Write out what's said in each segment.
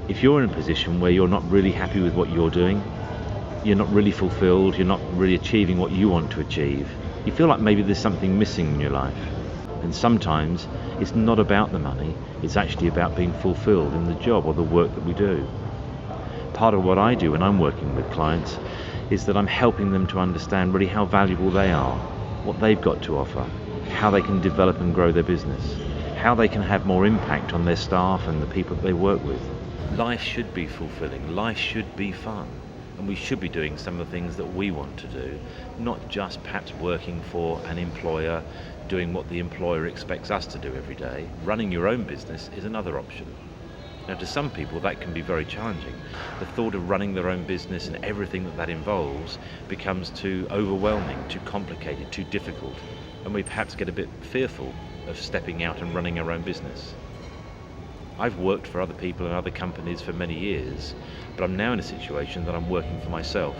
If you're in a position where you're not really happy with what you're doing, you're not really fulfilled, you're not really achieving what you want to achieve, you feel like maybe there's something missing in your life. And sometimes it's not about the money, it's actually about being fulfilled in the job or the work that we do. Part of what I do when I'm working with clients is that I'm helping them to understand really how valuable they are, what they've got to offer, how they can develop and grow their business, how they can have more impact on their staff and the people that they work with. Life should be fulfilling, life should be fun, and we should be doing some of the things that we want to do, not just perhaps working for an employer, doing what the employer expects us to do every day. Running your own business is another option. Now, to some people that can be very challenging. The thought of running their own business and everything that involves becomes too overwhelming, too complicated, too difficult, and we perhaps get a bit fearful of stepping out and running our own business. I've worked for other people and other companies for many years, but I'm now in a situation that I'm working for myself,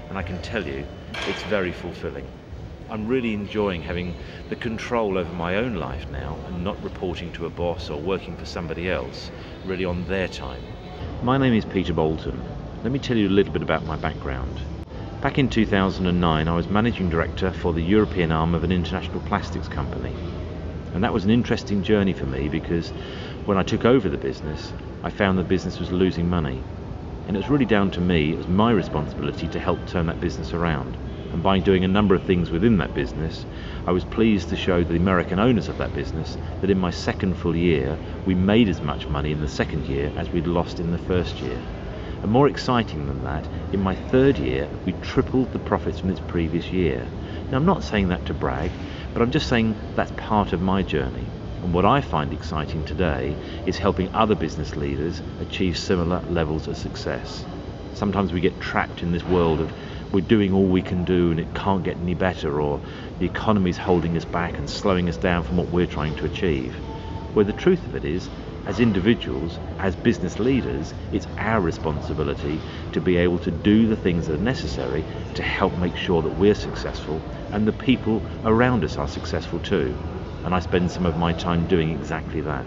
and I can tell you it's very fulfilling. I'm really enjoying having the control over my own life now and not reporting to a boss or working for somebody else, really on their time. My name is Peter Boulton. Let me tell you a little bit about my background. Back in 2009, I was managing director for the European arm of an international plastics company. And that was an interesting journey for me because when I took over the business, I found the business was losing money. And it was really down to me, it was my responsibility to help turn that business around. And by doing a number of things within that business, I was pleased to show the American owners of that business that in my second full year, we made as much money in the second year as we'd lost in the first year. And more exciting than that, in my third year, we tripled the profits from its previous year. Now, I'm not saying that to brag, but I'm just saying that's part of my journey. And what I find exciting today is helping other business leaders achieve similar levels of success. Sometimes we get trapped in this world of we're doing all we can do and it can't get any better, or the economy's holding us back and slowing us down from what we're trying to achieve. Where the truth of it is, as individuals, as business leaders, it's our responsibility to be able to do the things that are necessary to help make sure that we're successful and the people around us are successful too. And I spend some of my time doing exactly that.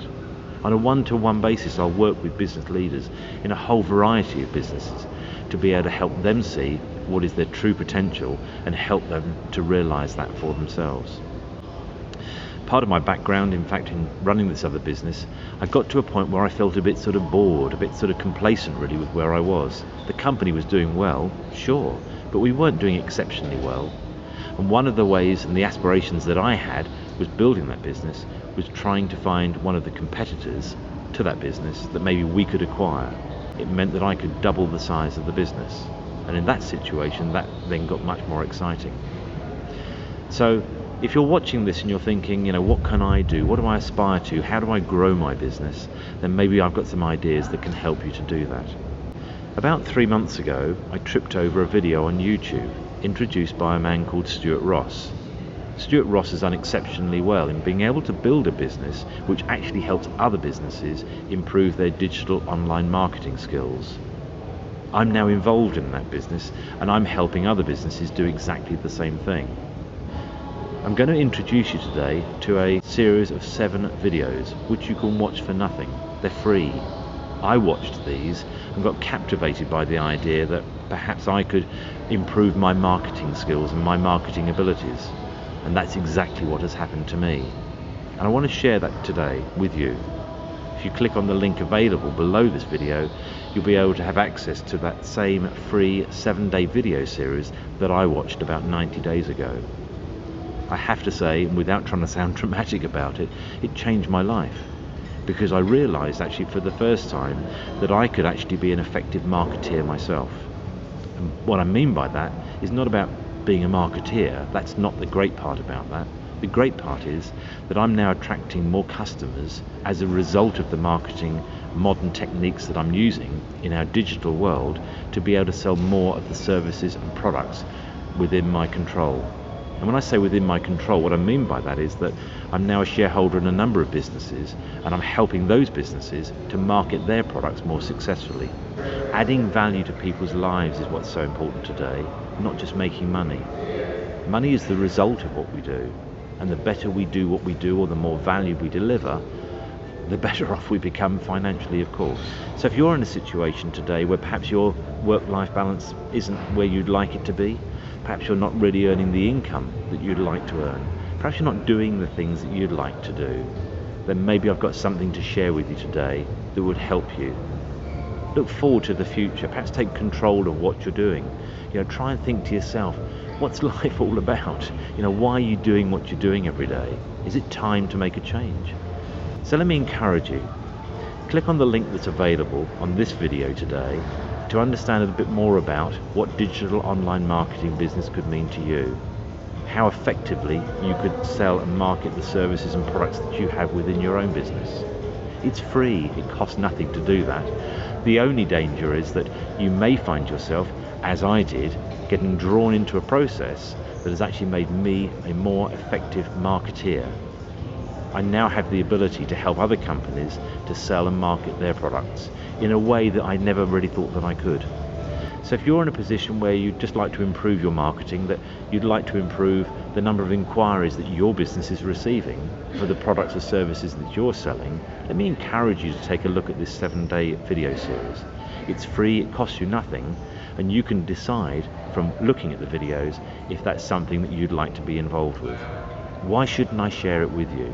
On a one-to-one basis, I'll work with business leaders in a whole variety of businesses to be able to help them see what is their true potential and help them to realize that for themselves. Part of my background, in fact, in running this other business, I got to a point where I felt a bit sort of bored, a bit sort of complacent really with where I was. The company was doing well, sure, but we weren't doing exceptionally well. And one of the ways and the aspirations that I had was building that business was trying to find one of the competitors to that business that maybe we could acquire. It meant that I could double the size of the business. And in that situation, that then got much more exciting. So if you're watching this and you're thinking, what can I do? What do I aspire to? How do I grow my business? Then maybe I've got some ideas that can help you to do that. About 3 months ago, I tripped over a video on YouTube introduced by a man called Stuart Ross. Stuart Ross has done exceptionally well in being able to build a business which actually helps other businesses improve their digital online marketing skills. I'm now involved in that business and I'm helping other businesses do exactly the same thing. I'm going to introduce you today to a series of 7 videos which you can watch for nothing. They're free. I watched these and got captivated by the idea that perhaps I could improve my marketing skills and my marketing abilities. And that's exactly what has happened to me. And I want to share that today with you. If you click on the link available below this video, you'll be able to have access to that same free 7-day video series that I watched about 90 days ago. I have to say, without trying to sound dramatic about it, it changed my life. Because I realized actually for the first time that I could actually be an effective marketeer myself. And what I mean by that is not about being a marketeer. That's not the great part about that. The great part is that I'm now attracting more customers as a result of the marketing modern techniques that I'm using in our digital world to be able to sell more of the services and products within my control. And when I say within my control, what I mean by that is that I'm now a shareholder in a number of businesses and I'm helping those businesses to market their products more successfully. Adding value to people's lives is what's so important today, not just making money. Money is the result of what we do, and the better we do what we do or the more value we deliver, the better off we become financially, of course. So if you're in a situation today where perhaps your work-life balance isn't where you'd like it to be, perhaps you're not really earning the income that you'd like to earn, perhaps you're not doing the things that you'd like to do, then maybe I've got something to share with you today that would help you. Look forward to the future, perhaps take control of what you're doing. Try and think to yourself, what's life all about? Why are you doing what you're doing every day? Is it time to make a change? So let me encourage you. Click on the link that's available on this video today to understand a bit more about what digital online marketing business could mean to you, how effectively you could sell and market the services and products that you have within your own business. It's free, it costs nothing to do that. The only danger is that you may find yourself, as I did, getting drawn into a process that has actually made me a more effective marketeer. I now have the ability to help other companies to sell and market their products in a way that I never really thought that I could. So if you're in a position where you'd just like to improve your marketing, that you'd like to improve the number of inquiries that your business is receiving for the products or services that you're selling, let me encourage you to take a look at this 7-day video series. It's free, it costs you nothing, and you can decide from looking at the videos if that's something that you'd like to be involved with. Why shouldn't I share it with you?